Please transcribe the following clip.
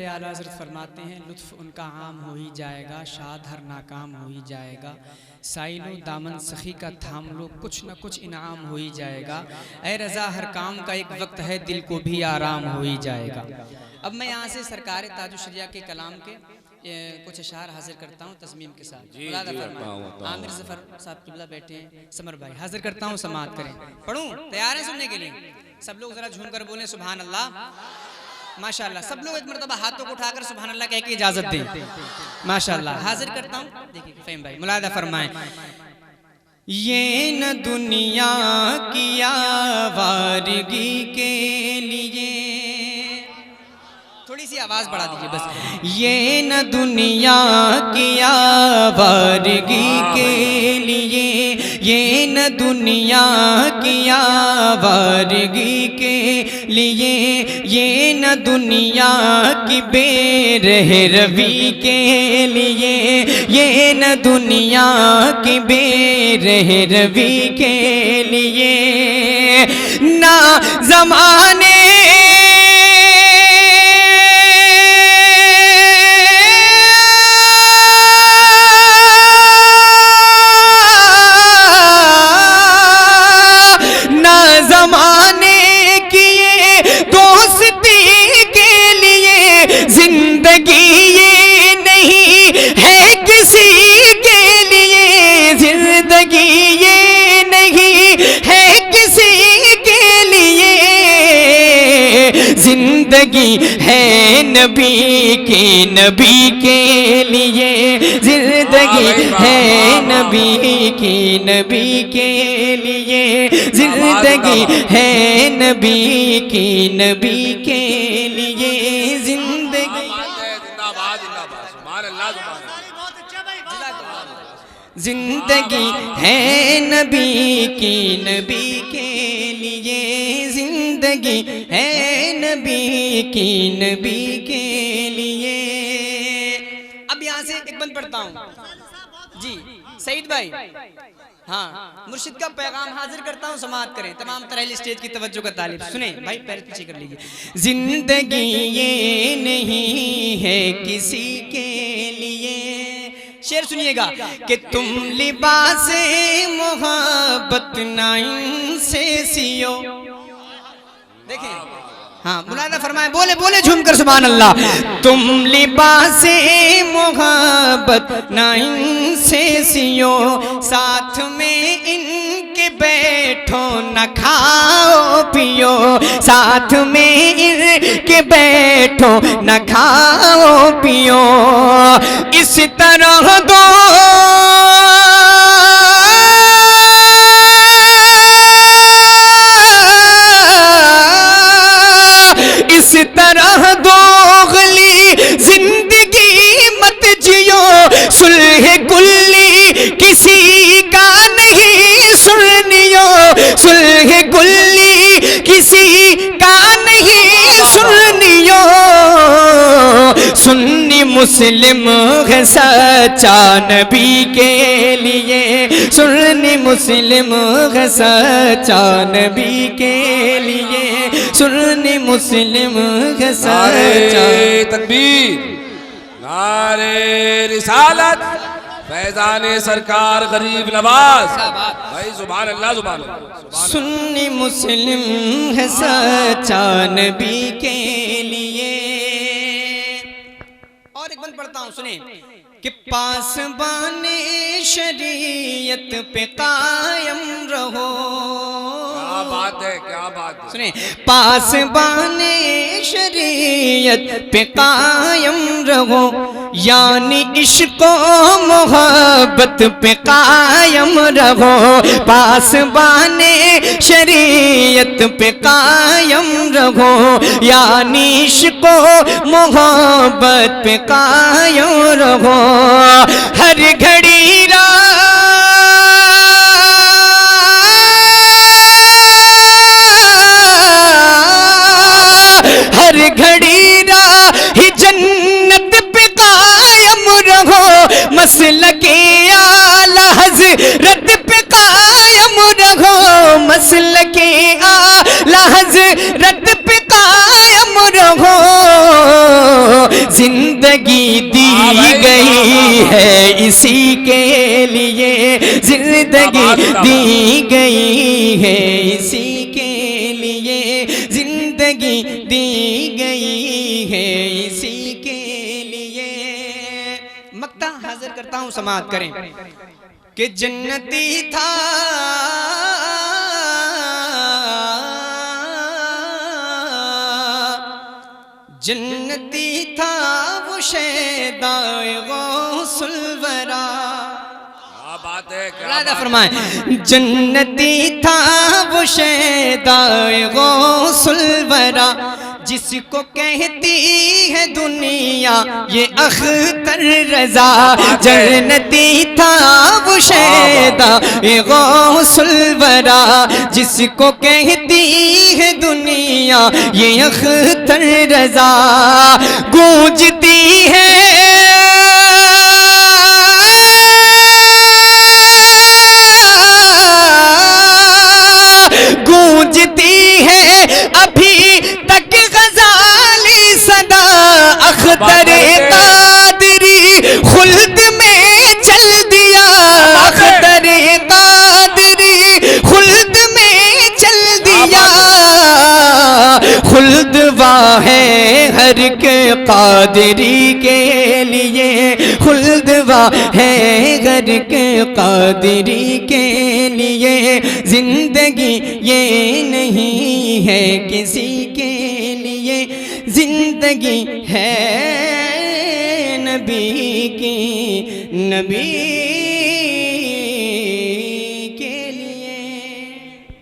आला हज़रत फरमाते हैं लुत्फ़ उनका आम हो ही जाएगा, शाद हर नाकाम हो ही जाएगा, साइलो दामन सखी का थाम लो, कुछ न कुछ इनाम हो ही जाएगा, ऐ रज़ा हर काम का एक वक्त है, दिल को भी आराम हो ही जाएगा। अब मैं यहाँ से सरकार ताजुश शरिया के कलाम के कुछ अशार हाजिर करता हूँ तस्मीम के साथ। आमिर ज़फ़र साहब किबला बैठे हैं, समर भाई हाजिर करता हूँ, समाअत करें। पढ़ूँ? तैयार हैं सुनने के लिए? सब लोग ज़रा झूम कर बोलें सुभान अल्लाह। माशाअल्लाह सब लोग एक मरतबा हाथों को उठाकर सुभान अल्लाह कह के इजाजत दें। माशाअल्लाह हाजिर करता हूँ। देखिए फ़हीम भाई मुलाहिदा फरमाएं। ये न दुनिया की आवारगी के लिए, थोड़ी सी आवाज बढ़ा दीजिए बस। ये न दुनिया की आवारगी के लिए, ये न दुनिया की आवारगी के लिए, ये न दुनिया की बेरहरवी के लिए, ये न दुनिया की बेरहरवी के लिए, ना ज़माने जिंदगी है नबी के लिए, जिंदगी है नबी के लिए, जिंदगी है नबी के लिए, जिंदगी जिंदगी है नबी के लिए, जिंदगी है नबी के लिए। अब यहाँ से एक बंद पढ़ता हूँ जी सईद भाई। हाँ मुर्शिद का पैगाम हाजिर करता हूँ, समाअत करें। तमाम तरह स्टेज की तवज्जो का तालिब सुने भाई, पैर पीछे कर लीजिए। जिंदगी ये नहीं है किसी के लिए, शेर सुनिएगा कि तुम लिबास मोहब्बत नाइन से सियो। देखें हाँ मुलाहिदा फरमाए, बोले बोले झूम कर सुभान अल्लाह। तुम लिबास मोहब्बत नाइन से सियो, साथ में इनके बैठो न खाओ पियो, साथ में इनके बैठो न खाओ पियो, इस तरह दो इस तरह दोगली जिंदगी मत जियो, सुलह कुल्ली किसी का नहीं सुनियो, सुलह कुल्ली किसी का नहीं सुनियो, सुन्नी मुस्लिम है सच्चा नबी के लिए, सुन्नी मुस्लिम है सच्चा नबी के लिए, सुन्नी मुस्लिम है सच्चा। तकबीर, नारे रिसालत, फैज़ाने सरकार गरीब नवाज भाई सुभान अल्लाह सुभान अल्लाह। सुन्नी मुस्लिम है सच्चा नबी के लिए। और एक बंद पढ़ता हूँ सुने कि पासबाने शरीयत पे कायम रहो। क्या बात है, क्या बात है। सुने पासबाने शरीयत पे कायम रहो, यानी इश्क मोहब्बत पे कायम रहो, पासबाने शरीयत पे कायम रहो, यानी इश्क मोहब्बत पे कायम रहो, हर घड़ी हर घड़ी राह जन्नत पे मसलके आला हज़रत पे कायम रहो, मसलके आला हज़रत पे कायम रहो। जिंदगी दी गई है इसी के लिए, जिंदगी दी गई है इसी के लिए, जिंदगी दी गई है इसी के लिए। मक्ता हाजिर करता हूं, समाअत करें कि जन्नती था जन्नती था वो शैदाए गौसुल वरा। बात है, क्या फरमाए, जन्नती था वो शैदाए गौसुल वरा, जिसको कहती है दुनिया ये अख्तर रजा। जन्नती था वो शैदाए गौसुल वरा, जिसको कहती है दुनिया ये अख्तर रजा। गूंजती है गूंजती है अभी तक गजाली सदा, अख्तर कादरी खुल्द में चल दिया, अख्तर कादरी खुल्द में चल दिया। खुल्द वाहे हर के कादरी के लिए, खुल्द वाहे हर के कादरी के लिए। जिंदगी ये नहीं है किसी के लिए, जिंदगी है नबी की, नबी